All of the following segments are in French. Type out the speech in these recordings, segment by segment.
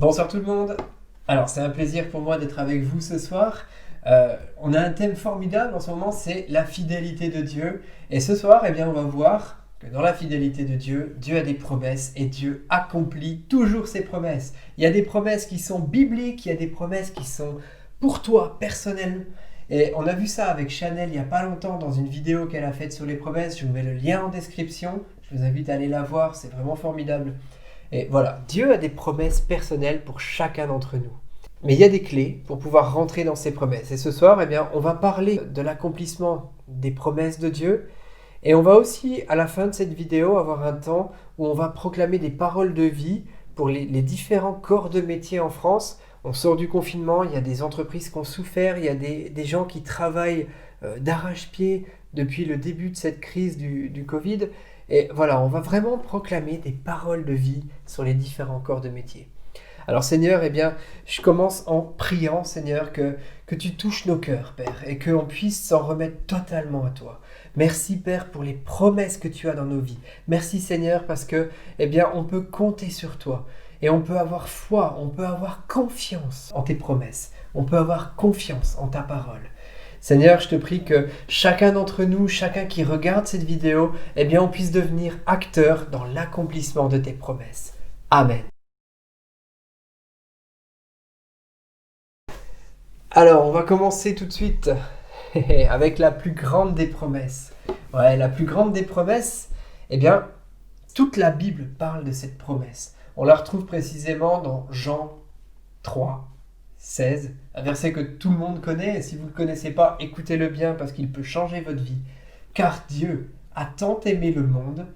Bonsoir tout le monde. Alors c'est un plaisir pour moi d'être avec vous ce soir. On a un thème formidable en ce moment, c'est la fidélité de Dieu. Et ce soir, on va voir que dans la fidélité de Dieu, Dieu a des promesses et Dieu accomplit toujours ses promesses. Il y a des promesses qui sont bibliques, il y a des promesses qui sont pour toi, personnelles. Et on a vu ça avec Chanel il n'y a pas longtemps dans une vidéo qu'elle a faite sur les promesses. Je vous mets le lien en description. Je vous invite à aller la voir, c'est vraiment formidable. Et voilà, Dieu a des promesses personnelles pour chacun d'entre nous. Mais il y a des clés pour pouvoir rentrer dans ces promesses. Et ce soir, on va parler de l'accomplissement des promesses de Dieu. Et on va aussi, à la fin de cette vidéo, avoir un temps où on va proclamer des paroles de vie pour les différents corps de métier en France. On sort du confinement, il y a des entreprises qui ont souffert, il y a des gens qui travaillent d'arrache-pied depuis le début de cette crise du Covid. Et voilà, on va vraiment proclamer des paroles de vie sur les différents corps de métier. Alors Seigneur, je commence en priant, Seigneur, que tu touches nos cœurs, Père, et qu'on puisse s'en remettre totalement à toi. Merci, Père, pour les promesses que tu as dans nos vies. Merci, Seigneur, parce que, on peut compter sur toi. Et on peut avoir foi, on peut avoir confiance en tes promesses. On peut avoir confiance en ta parole. Seigneur, je te prie que chacun d'entre nous, chacun qui regarde cette vidéo, on puisse devenir acteur dans l'accomplissement de tes promesses. Amen. Alors, on va commencer tout de suite avec la plus grande des promesses. Ouais, la plus grande des promesses, toute la Bible parle de cette promesse. On la retrouve précisément dans Jean 3, 16, un verset que tout le monde connaît, et si vous ne le connaissez pas, écoutez-le bien parce qu'il peut changer votre vie. Car Dieu a tant aimé le monde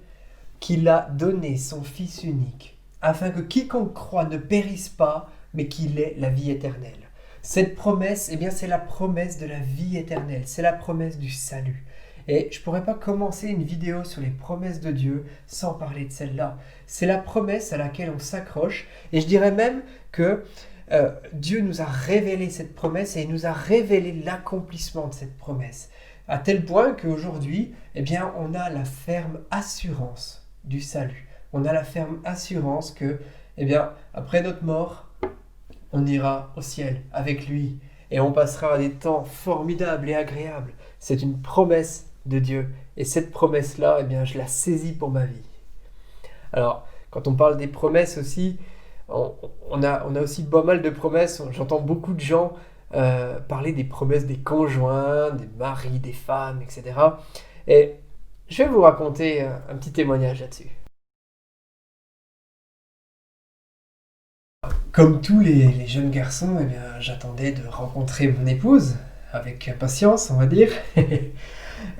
qu'il a donné son Fils unique, afin que quiconque croit ne périsse pas, mais qu'il ait la vie éternelle. Cette promesse, c'est la promesse de la vie éternelle, c'est la promesse du salut. Et je ne pourrais pas commencer une vidéo sur les promesses de Dieu sans parler de celle-là. C'est la promesse à laquelle on s'accroche, et je dirais même que Dieu nous a révélé cette promesse et il nous a révélé l'accomplissement de cette promesse. À tel point qu'aujourd'hui, on a la ferme assurance du salut. On a la ferme assurance que, après notre mort, on ira au ciel avec lui et on passera des temps formidables et agréables. C'est une promesse de Dieu et cette promesse-là, je la saisis pour ma vie. Alors, quand on parle des promesses aussi, on a aussi pas mal de promesses. J'entends beaucoup de gens parler des promesses des conjoints, des maris, des femmes, etc. Et je vais vous raconter un petit témoignage là-dessus. Comme tous les jeunes garçons, j'attendais de rencontrer mon épouse, avec patience, on va dire.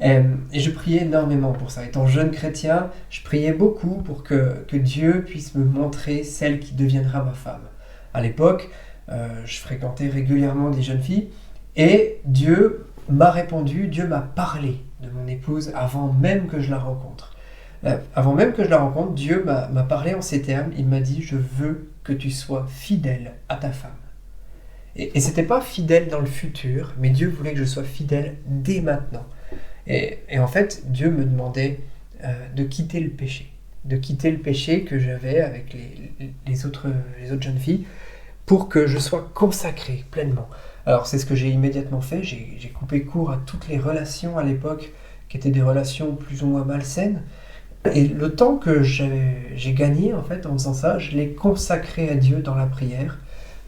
Et je priais énormément pour ça. Étant jeune chrétien, je priais beaucoup pour que Dieu puisse me montrer celle qui deviendra ma femme. À l'époque, je fréquentais régulièrement des jeunes filles et Dieu m'a répondu, Dieu m'a parlé de mon épouse avant même que je la rencontre. Avant même que je la rencontre, Dieu m'a parlé en ces termes. Il m'a dit, je veux que tu sois fidèle à ta femme. Et c'était pas fidèle dans le futur, mais Dieu voulait que je sois fidèle dès maintenant. Et en fait, Dieu me demandait de quitter le péché que j'avais avec les autres jeunes filles, pour que je sois consacré pleinement. Alors c'est ce que j'ai immédiatement fait, j'ai coupé court à toutes les relations à l'époque, qui étaient des relations plus ou moins malsaines, et le temps que j'ai gagné en fait en faisant ça, je l'ai consacré à Dieu dans la prière,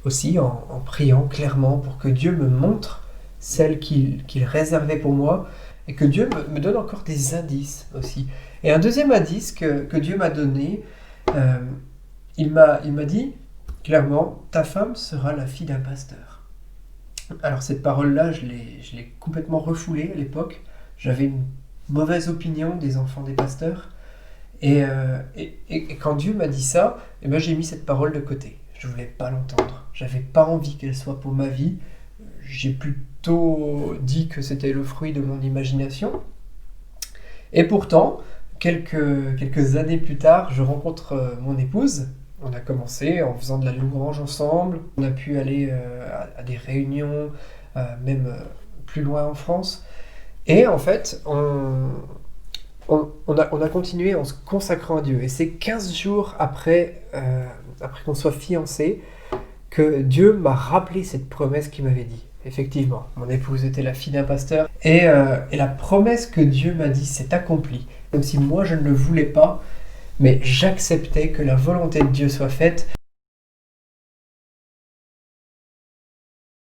aussi en priant clairement pour que Dieu me montre celle qu'il réservait pour moi, et que Dieu me donne encore des indices aussi. Et un deuxième indice que Dieu m'a donné, il m'a dit clairement, ta femme sera la fille d'un pasteur. Alors cette parole-là, je l'ai complètement refoulée à l'époque. J'avais une mauvaise opinion des enfants des pasteurs. Et quand Dieu m'a dit ça, j'ai mis cette parole de côté. Je ne voulais pas l'entendre. J'avais pas envie qu'elle soit pour ma vie. J'ai plutôt dit que c'était le fruit de mon imagination. Et pourtant, quelques années plus tard, je rencontre mon épouse. On a commencé en faisant de la louange ensemble. On a pu aller à des réunions, même plus loin en France. Et en fait, on a continué en se consacrant à Dieu. Et c'est 15 jours après qu'on soit fiancés, que Dieu m'a rappelé cette promesse qu'il m'avait dit. Effectivement, mon épouse était la fille d'un pasteur et la promesse que Dieu m'a dit s'est accomplie. Même si moi je ne le voulais pas, mais j'acceptais que la volonté de Dieu soit faite.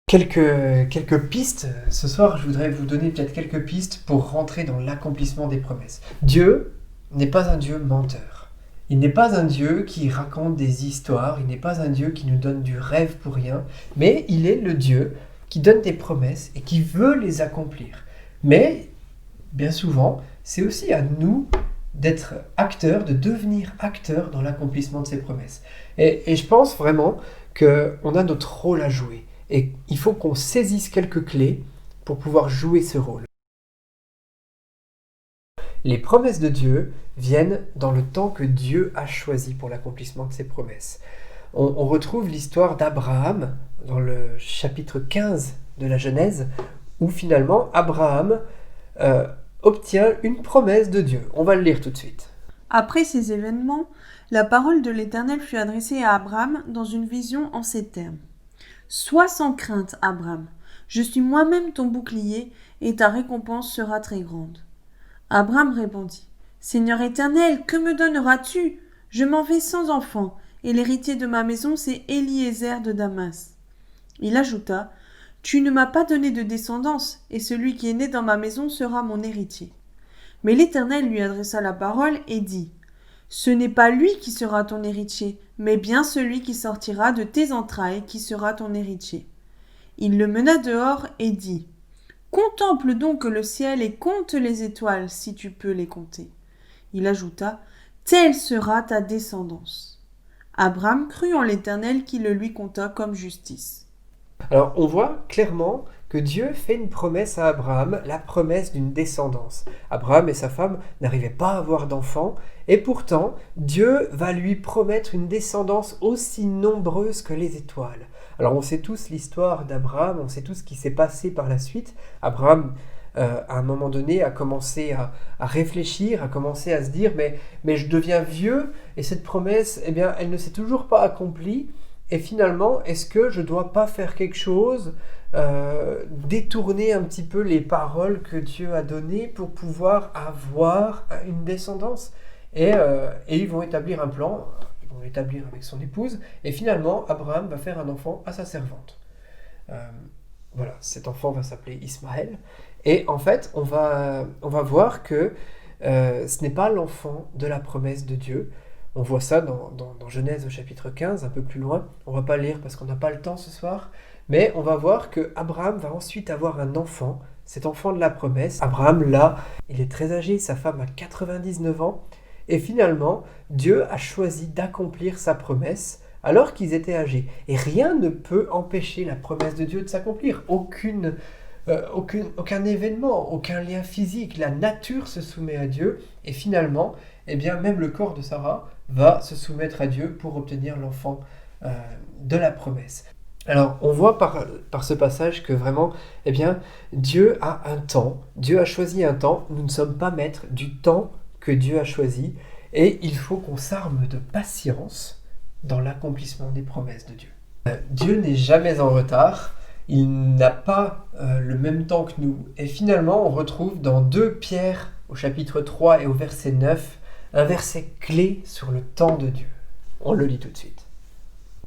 Quelques pistes. Ce soir, je voudrais vous donner peut-être quelques pistes pour rentrer dans l'accomplissement des promesses. Dieu n'est pas un Dieu menteur. Il n'est pas un Dieu qui raconte des histoires, il n'est pas un Dieu qui nous donne du rêve pour rien, mais il est le Dieu qui donne des promesses et qui veut les accomplir. Mais, bien souvent, c'est aussi à nous d'être acteurs, de devenir acteurs dans l'accomplissement de ces promesses. Et je pense vraiment qu'on a notre rôle à jouer. Et il faut qu'on saisisse quelques clés pour pouvoir jouer ce rôle. Les promesses de Dieu viennent dans le temps que Dieu a choisi pour l'accomplissement de ses promesses. On retrouve l'histoire d'Abraham dans le chapitre 15 de la Genèse, où finalement Abraham obtient une promesse de Dieu. On va le lire tout de suite. Après ces événements, la parole de l'Éternel fut adressée à Abraham dans une vision en ces termes. « Sois sans crainte, Abraham, je suis moi-même ton bouclier, et ta récompense sera très grande. » Abraham répondit, « Seigneur Éternel, que me donneras-tu ? Je m'en vais sans enfant, et l'héritier de ma maison, c'est Éliézer de Damas. » Il ajouta, « Tu ne m'as pas donné de descendance, et celui qui est né dans ma maison sera mon héritier. » Mais l'Éternel lui adressa la parole et dit, « Ce n'est pas lui qui sera ton héritier, mais bien celui qui sortira de tes entrailles qui sera ton héritier. » Il le mena dehors et dit, « Contemple donc le ciel et compte les étoiles, si tu peux les compter. » Il ajouta, « Telle sera ta descendance. » Abraham crut en l'Éternel qui le lui compta comme justice. Alors on voit clairement que Dieu fait une promesse à Abraham, la promesse d'une descendance. Abraham et sa femme n'arrivaient pas à avoir d'enfants, et pourtant Dieu va lui promettre une descendance aussi nombreuse que les étoiles. Alors on sait tous l'histoire d'Abraham, on sait tous ce qui s'est passé par la suite. Abraham, à un moment donné, a commencé à réfléchir, a commencé à se dire mais je deviens vieux, et cette promesse, eh bien, elle ne s'est toujours pas accomplie. Et finalement, est-ce que je ne dois pas faire quelque chose, détourner un petit peu les paroles que Dieu a données pour pouvoir avoir une descendance ? Et ils vont établir un plan, ils vont l'établir avec son épouse, et finalement, Abraham va faire un enfant à sa servante. Voilà, cet enfant va s'appeler Ismaël. Et en fait, on va voir que ce n'est pas l'enfant de la promesse de Dieu. On voit ça dans Genèse au chapitre 15, un peu plus loin. On ne va pas lire parce qu'on n'a pas le temps ce soir. Mais on va voir que Abraham va ensuite avoir un enfant, cet enfant de la promesse. Abraham, là, il est très âgé, sa femme a 99 ans. Et finalement, Dieu a choisi d'accomplir sa promesse alors qu'ils étaient âgés. Et rien ne peut empêcher la promesse de Dieu de s'accomplir. Aucun événement, aucun lien physique. La nature se soumet à Dieu. Et finalement, eh bien, même le corps de Sarah va se soumettre à Dieu pour obtenir l'enfant de la promesse. Alors, on voit par ce passage que vraiment, eh bien, Dieu a un temps, Dieu a choisi un temps, nous ne sommes pas maîtres du temps que Dieu a choisi, et il faut qu'on s'arme de patience dans l'accomplissement des promesses de Dieu. Dieu n'est jamais en retard, il n'a pas le même temps que nous, et finalement, on retrouve dans 2 Pierre, au chapitre 3 et au verset 9, un verset clé sur le temps de Dieu. On le lit tout de suite.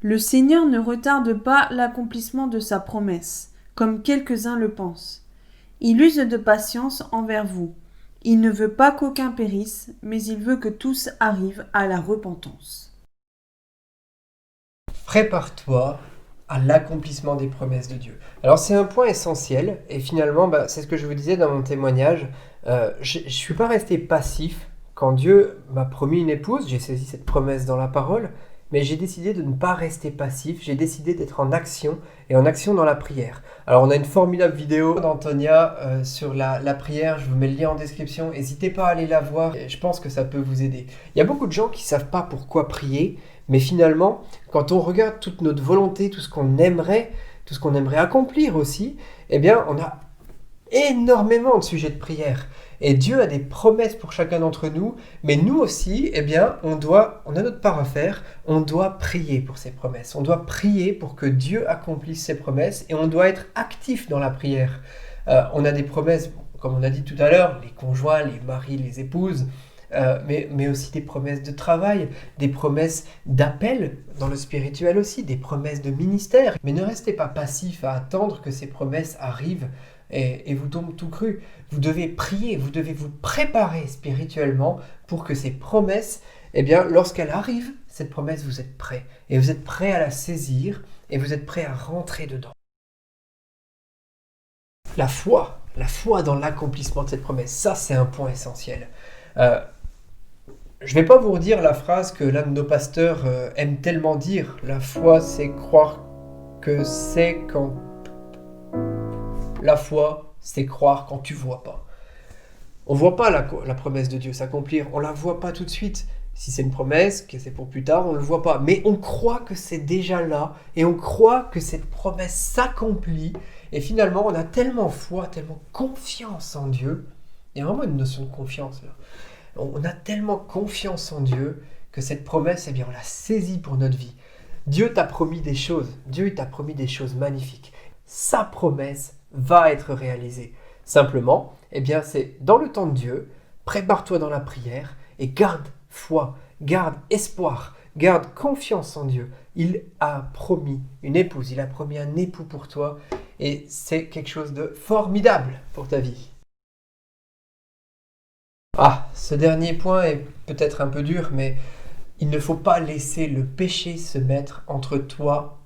Le Seigneur ne retarde pas l'accomplissement de sa promesse, comme quelques-uns le pensent. Il use de patience envers vous. Il ne veut pas qu'aucun périsse, mais il veut que tous arrivent à la repentance. Prépare-toi à l'accomplissement des promesses de Dieu. Alors c'est un point essentiel, et finalement, c'est ce que je vous disais dans mon témoignage, je ne suis pas resté passif. Quand Dieu m'a promis une épouse, j'ai saisi cette promesse dans la parole, mais j'ai décidé de ne pas rester passif, j'ai décidé d'être en action, et en action dans la prière. Alors on a une formidable vidéo d'Antonia sur la prière, je vous mets le lien en description, n'hésitez pas à aller la voir, je pense que ça peut vous aider. Il y a beaucoup de gens qui ne savent pas pourquoi prier, mais finalement, quand on regarde toute notre volonté, tout ce qu'on aimerait accomplir aussi, eh bien on a énormément de sujets de prière. Et Dieu a des promesses pour chacun d'entre nous, mais nous aussi, eh bien, on a notre part à faire, on doit prier pour ces promesses. On doit prier pour que Dieu accomplisse ses promesses et on doit être actif dans la prière. On a des promesses, comme on a dit tout à l'heure, les conjoints, les maris, les épouses, mais aussi des promesses de travail, des promesses d'appel dans le spirituel aussi, des promesses de ministère. Mais ne restez pas passifs à attendre que ces promesses arrivent et vous tombent tout cru. Vous devez prier, vous devez vous préparer spirituellement pour que ces promesses, eh bien, lorsqu'elles arrivent, cette promesse, vous êtes prêts. Et vous êtes prêts à la saisir et vous êtes prêts à rentrer dedans. La foi dans l'accomplissement de cette promesse, ça c'est un point essentiel. Je ne vais pas vous redire la phrase que l'un de nos pasteurs aime tellement dire. La foi, c'est croire que c'est quand... La foi, c'est croire quand tu ne vois pas. On ne voit pas la promesse de Dieu s'accomplir, on ne la voit pas tout de suite. Si c'est une promesse, que c'est pour plus tard, on ne le voit pas. Mais on croit que c'est déjà là, et on croit que cette promesse s'accomplit. Et finalement, on a tellement foi, tellement confiance en Dieu. Il y a vraiment une notion de confiance là. On a tellement confiance en Dieu que cette promesse, eh bien, on la saisit pour notre vie. Dieu t'a promis des choses. Dieu t'a promis des choses magnifiques. Sa promesse va être réalisée. Simplement, eh bien, c'est dans le temps de Dieu, prépare-toi dans la prière et garde foi, garde espoir, garde confiance en Dieu. Il a promis une épouse, il a promis un époux pour toi et c'est quelque chose de formidable pour ta vie. Ce dernier point est peut-être un peu dur, mais il ne faut pas laisser le péché se mettre entre toi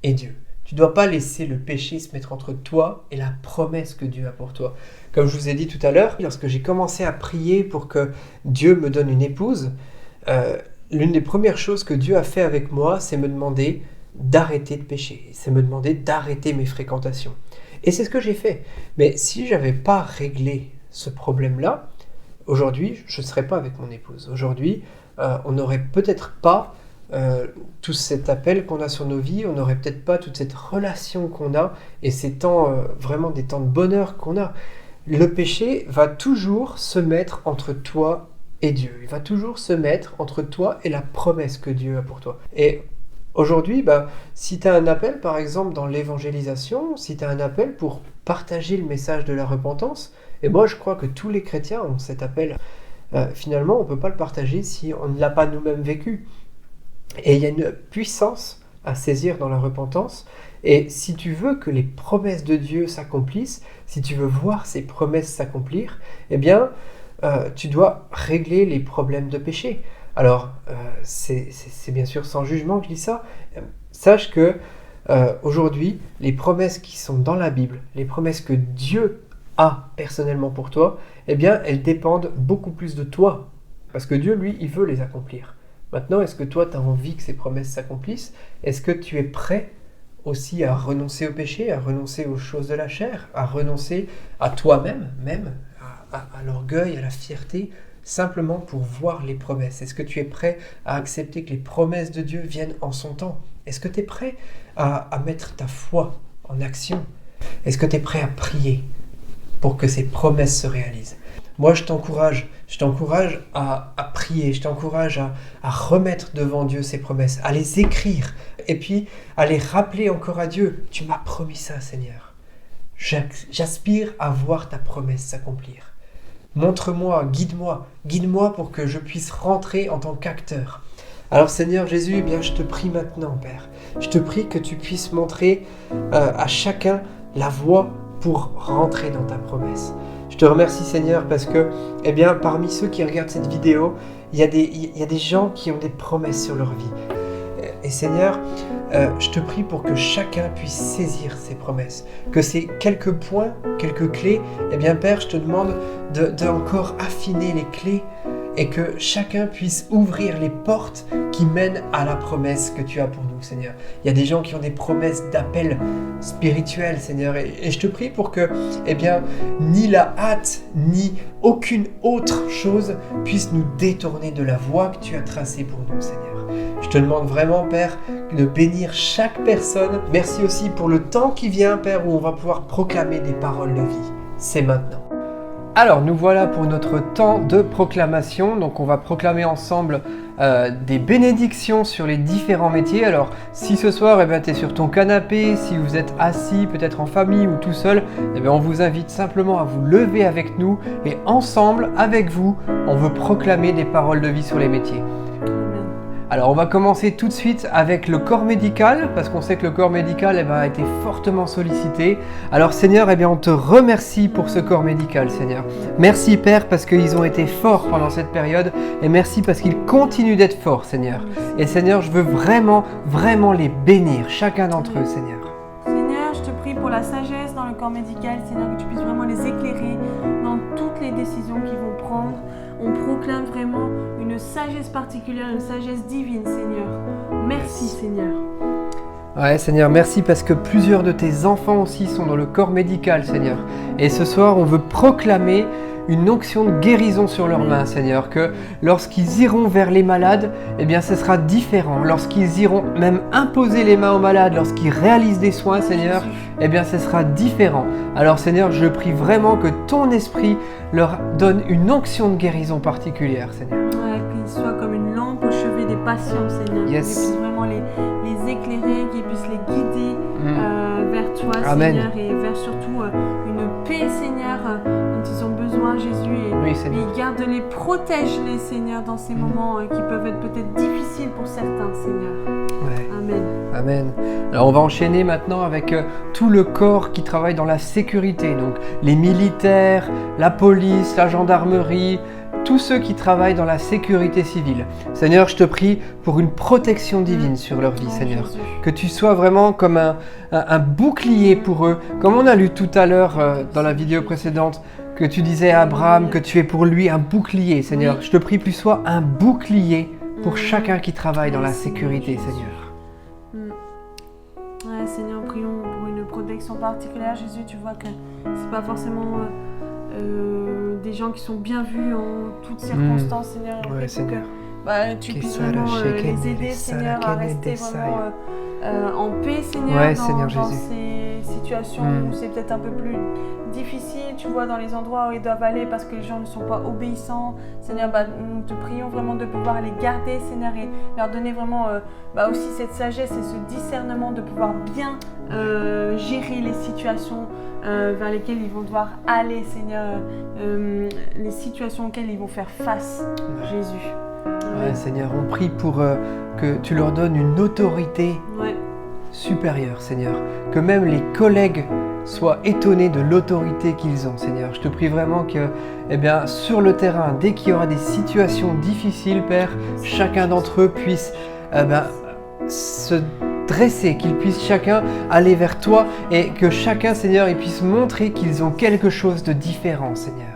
et Dieu. Tu ne dois pas laisser le péché se mettre entre toi et la promesse que Dieu a pour toi. Comme je vous ai dit tout à l'heure, lorsque j'ai commencé à prier pour que Dieu me donne une épouse, l'une des premières choses que Dieu a fait avec moi, c'est me demander d'arrêter de pécher. C'est me demander d'arrêter mes fréquentations. Et c'est ce que j'ai fait. Mais si je n'avais pas réglé ce problème-là, aujourd'hui, je ne serais pas avec mon épouse. Aujourd'hui, on n'aurait peut-être pas tout cet appel qu'on a sur nos vies, on n'aurait peut-être pas toute cette relation qu'on a et ces temps, vraiment des temps de bonheur qu'on a. Le péché va toujours se mettre entre toi et Dieu. Il va toujours se mettre entre toi et la promesse que Dieu a pour toi. Et aujourd'hui, si tu as un appel, par exemple, dans l'évangélisation, si tu as un appel pour partager le message de la repentance, et moi je crois que tous les chrétiens ont cet appel. Finalement, on ne peut pas le partager si on ne l'a pas nous-mêmes vécu. Et il y a une puissance à saisir dans la repentance. Et si tu veux que les promesses de Dieu s'accomplissent, si tu veux voir ces promesses s'accomplir, eh bien, tu dois régler les problèmes de péché. Alors, c'est bien sûr sans jugement que je dis ça. Sache que aujourd'hui, les promesses qui sont dans la Bible, les promesses que Dieu a personnellement pour toi, eh bien, elles dépendent beaucoup plus de toi. Parce que Dieu, lui, il veut les accomplir. Maintenant, est-ce que toi, tu as envie que ces promesses s'accomplissent? Est-ce que tu es prêt aussi à renoncer au péché, à renoncer aux choses de la chair, à renoncer à toi-même, à l'orgueil, à la fierté, simplement pour voir les promesses? Est-ce que tu es prêt à accepter que les promesses de Dieu viennent en son temps? Est-ce que tu es prêt à mettre ta foi en action? Est-ce que tu es prêt à prier pour que ces promesses se réalisent? Moi, je t'encourage à prier, je t'encourage à remettre devant Dieu ces promesses, à les écrire, et puis à les rappeler encore à Dieu. Tu m'as promis ça, Seigneur. J'aspire à voir ta promesse s'accomplir. Montre-moi, guide-moi pour que je puisse rentrer en tant qu'acteur. Alors Seigneur Jésus, eh bien, je te prie maintenant, Père. Je te prie que tu puisses montrer à chacun la voie pour rentrer dans ta promesse. Je te remercie Seigneur parce que, eh bien, parmi ceux qui regardent cette vidéo, il y a des gens qui ont des promesses sur leur vie. Et Seigneur, je te prie pour que chacun puisse saisir ces promesses, que ces quelques points, quelques clés, eh bien Père, je te demande de encore affiner les clés et que chacun puisse ouvrir les portes qui mènent à la promesse que tu as pour nous, Seigneur. Il y a des gens qui ont des promesses d'appel spirituel, Seigneur, et je te prie pour que, eh bien, ni la hâte, ni aucune autre chose puisse nous détourner de la voie que tu as tracée pour nous, Seigneur. Je te demande vraiment, Père, de bénir chaque personne. Merci aussi pour le temps qui vient, Père, où on va pouvoir proclamer des paroles de vie. C'est maintenant. Alors, nous voilà pour notre temps de proclamation. Donc, on va proclamer ensemble des bénédictions sur les différents métiers. Alors, si ce soir, tu es sur ton canapé, si vous êtes assis, peut-être en famille ou tout seul, on vous invite simplement à vous lever avec nous et ensemble, avec vous, on veut proclamer des paroles de vie sur les métiers. Alors on va commencer tout de suite avec le corps médical, parce qu'on sait que le corps médical a été fortement sollicité. Alors Seigneur, on te remercie pour ce corps médical, Seigneur. Merci Père, parce qu'ils ont été forts pendant cette période, et merci parce qu'ils continuent d'être forts, Seigneur. Et Seigneur, je veux vraiment, vraiment les bénir, chacun d'entre eux, Seigneur. Seigneur, je te prie pour la sagesse dans le corps médical, Seigneur, que tu puisses vraiment les éclairer dans toutes les décisions qu'ils vont prendre. On proclame vraiment une sagesse particulière, une sagesse divine, Seigneur. Merci, Seigneur. Ouais, Seigneur, merci parce que plusieurs de tes enfants aussi sont dans le corps médical, Seigneur. Et ce soir, on veut proclamer une onction de guérison sur leurs mains, Seigneur, que lorsqu'ils iront vers les malades, ce sera différent. Lorsqu'ils iront même imposer les mains aux malades, lorsqu'ils réalisent des soins, Seigneur, ce sera différent. Alors, Seigneur, je prie vraiment que ton esprit leur donne une onction de guérison particulière, Seigneur. Ouais, qu'ils soient comme une lampe au chevet des patients, Seigneur. Yes. Qu'ils puissent vraiment les éclairer, qu'ils puissent les guider vers toi, Amen. Seigneur, et vers surtout une paix, Seigneur, dont ils ont besoin, Jésus. Et, Oui, Seigneur. et garde-les, protège-les, Seigneur, dans ces moments qui peuvent être peut-être difficiles pour certains, Seigneur. Ouais. Amen. Amen. Alors on va enchaîner maintenant avec tout le corps qui travaille dans la sécurité, donc les militaires, la police, la gendarmerie, tous ceux qui travaillent dans la sécurité civile. Seigneur, je te prie pour une protection divine sur leur vie, Seigneur. Jésus. Que tu sois vraiment comme un bouclier pour eux, comme on a lu tout à l'heure dans la vidéo précédente, que tu disais à Abraham que tu es pour lui un bouclier, Seigneur. Oui. Je te prie que tu sois un bouclier pour chacun qui travaille dans la Merci, sécurité, Jésus. Seigneur. Ouais, Seigneur, prions pour une protection particulière. Jésus, tu vois que c'est pas forcément des gens qui sont bien vus en toutes circonstances, Seigneur. On Ouais, prie pour Seigneur. que tu puisses vraiment les aider, Seigneur, à rester vraiment en paix, Seigneur, Ouais, dans, Seigneur dans Jésus. ces situations où c'est peut-être un peu plus difficile, tu vois, dans les endroits où ils doivent aller parce que les gens ne sont pas obéissants. Seigneur, nous te prions vraiment de pouvoir les garder, Seigneur, et leur donner vraiment aussi cette sagesse et ce discernement de pouvoir bien gérer les situations vers lesquelles ils vont devoir aller, Seigneur, les situations auxquelles ils vont faire face, Jésus. Ouais, Seigneur, on prie pour que tu leur donnes une autorité Ouais. supérieure, Seigneur. Que même les collègues soient étonnés de l'autorité qu'ils ont, Seigneur. Je te prie vraiment que, sur le terrain, dès qu'il y aura des situations difficiles, Père, chacun d'entre eux puisse se dresser, qu'ils puissent chacun aller vers toi et que chacun, Seigneur, il puisse montrer qu'ils ont quelque chose de différent, Seigneur.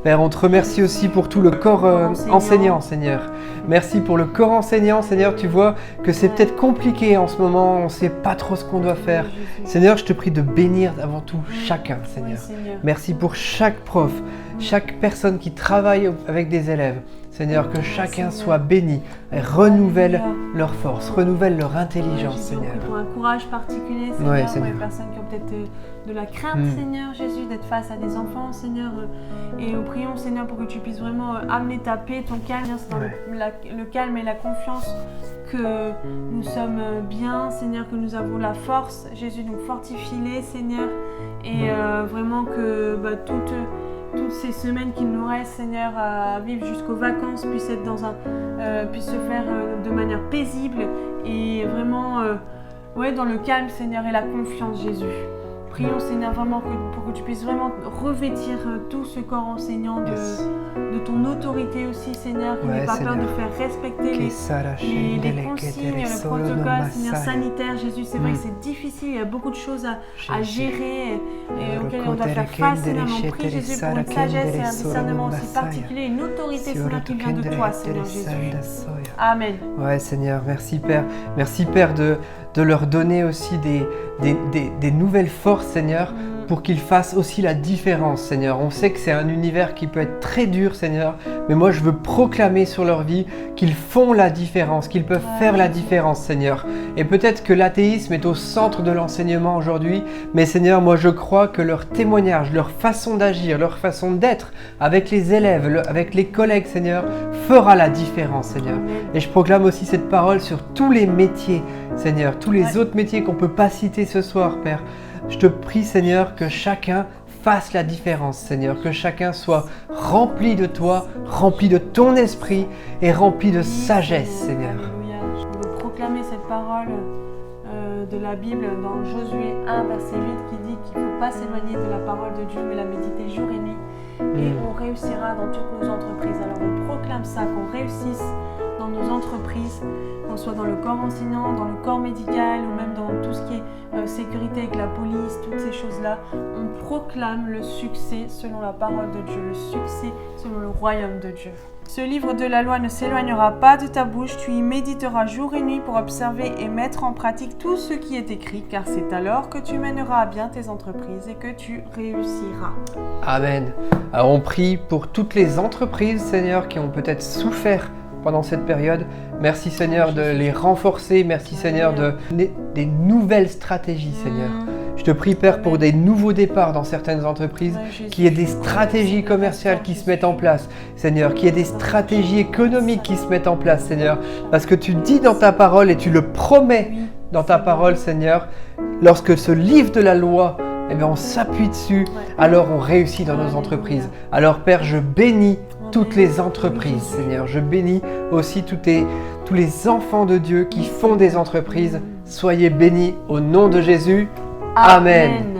Père, on te remercie aussi pour tout le corps enseignant, Seigneur. Merci pour le corps enseignant, Seigneur. Tu vois que c'est peut-être compliqué en ce moment, on ne sait pas trop ce qu'on doit faire. Seigneur, je te prie de bénir avant tout chacun, Seigneur. Oui, Seigneur. Merci pour chaque prof, chaque personne qui travaille avec des élèves. Seigneur, que chacun soit béni et renouvelle leur force, renouvelle leur intelligence, Jésus, on Seigneur. prie pour un courage particulier, Seigneur, Ouais, pour Seigneur. les personnes qui ont peut-être de la crainte, Seigneur Jésus, d'être face à des enfants, Seigneur. Et nous prions, Seigneur, pour que tu puisses vraiment amener ta paix, ton calme, c'est dans le calme et la confiance que nous sommes bien, Seigneur, que nous avons la force. Jésus, nous fortifie-les, Seigneur, et vraiment que toutes ces semaines qu'il nous reste, Seigneur, à vivre jusqu'aux vacances puissent être puissent se faire de manière paisible et vraiment dans le calme, Seigneur, et la confiance, Jésus. Prions, Seigneur, vraiment pour que tu puisses vraiment revêtir tout ce corps enseignant de ton autorité aussi, Seigneur, qu'il n'ait pas peur de faire respecter les consignes, le protocole, Seigneur, sanitaire. Jésus, c'est vrai que c'est difficile, il y a beaucoup de choses à gérer et auxquelles on doit faire face, Seigneur. On prie, Jésus, pour une sagesse et un discernement aussi particulier, une autorité, Seigneur, qui vient de toi, Seigneur Jésus. Amen. Ouais, Seigneur, merci Père. Merci Père de leur donner aussi des nouvelles forces, Seigneur, pour qu'ils fassent aussi la différence, Seigneur. On sait que c'est un univers qui peut être très dur, Seigneur, mais moi je veux proclamer sur leur vie qu'ils font la différence, qu'ils peuvent faire la différence, Seigneur. Et peut-être que l'athéisme est au centre de l'enseignement aujourd'hui, mais Seigneur, moi je crois que leur témoignage, leur façon d'agir, leur façon d'être avec les élèves, avec les collègues, Seigneur, fera la différence, Seigneur. Et je proclame aussi cette parole sur tous les métiers, Seigneur, tous les autres métiers qu'on ne peut pas citer ce soir, Père. Je te prie, Seigneur, que chacun fasse la différence, Seigneur, que chacun soit rempli de toi, rempli de ton esprit et rempli de sagesse, Seigneur. Alléluia. Je veux proclamer cette parole de la Bible dans Josué 1, verset 8, qui dit qu'il ne faut pas s'éloigner de la parole de Dieu, mais la méditer jour et nuit. Et on réussira dans toutes nos entreprises. Alors on proclame ça, qu'on réussisse dans nos entreprises, qu'on soit dans le corps enseignant, dans le corps médical ou même dans tout ce qui est sécurité avec la police, toutes ces choses-là. On proclame le succès selon la parole de Dieu, le succès selon le royaume de Dieu. Ce livre de la loi ne s'éloignera pas de ta bouche, tu y méditeras jour et nuit pour observer et mettre en pratique tout ce qui est écrit, car c'est alors que tu mèneras à bien tes entreprises et que tu réussiras. Amen. Alors on prie pour toutes les entreprises, Seigneur, qui ont peut-être souffert pendant cette période. Merci, Seigneur, de les renforcer. Merci, Seigneur, des nouvelles stratégies, Seigneur. Je te prie, Père, pour des nouveaux départs dans certaines entreprises, qu'il y ait des stratégies commerciales qui se mettent en place, Seigneur, qu'il y ait des stratégies économiques qui se mettent en place, Seigneur, parce que tu dis dans ta parole et tu le promets dans ta parole, Seigneur, lorsque ce livre de la loi, eh bien, on s'appuie dessus, alors on réussit dans nos entreprises. Alors, Père, je bénis toutes les entreprises, Seigneur. Je bénis aussi tous les enfants de Dieu qui font des entreprises. Soyez bénis au nom de Jésus. Amen.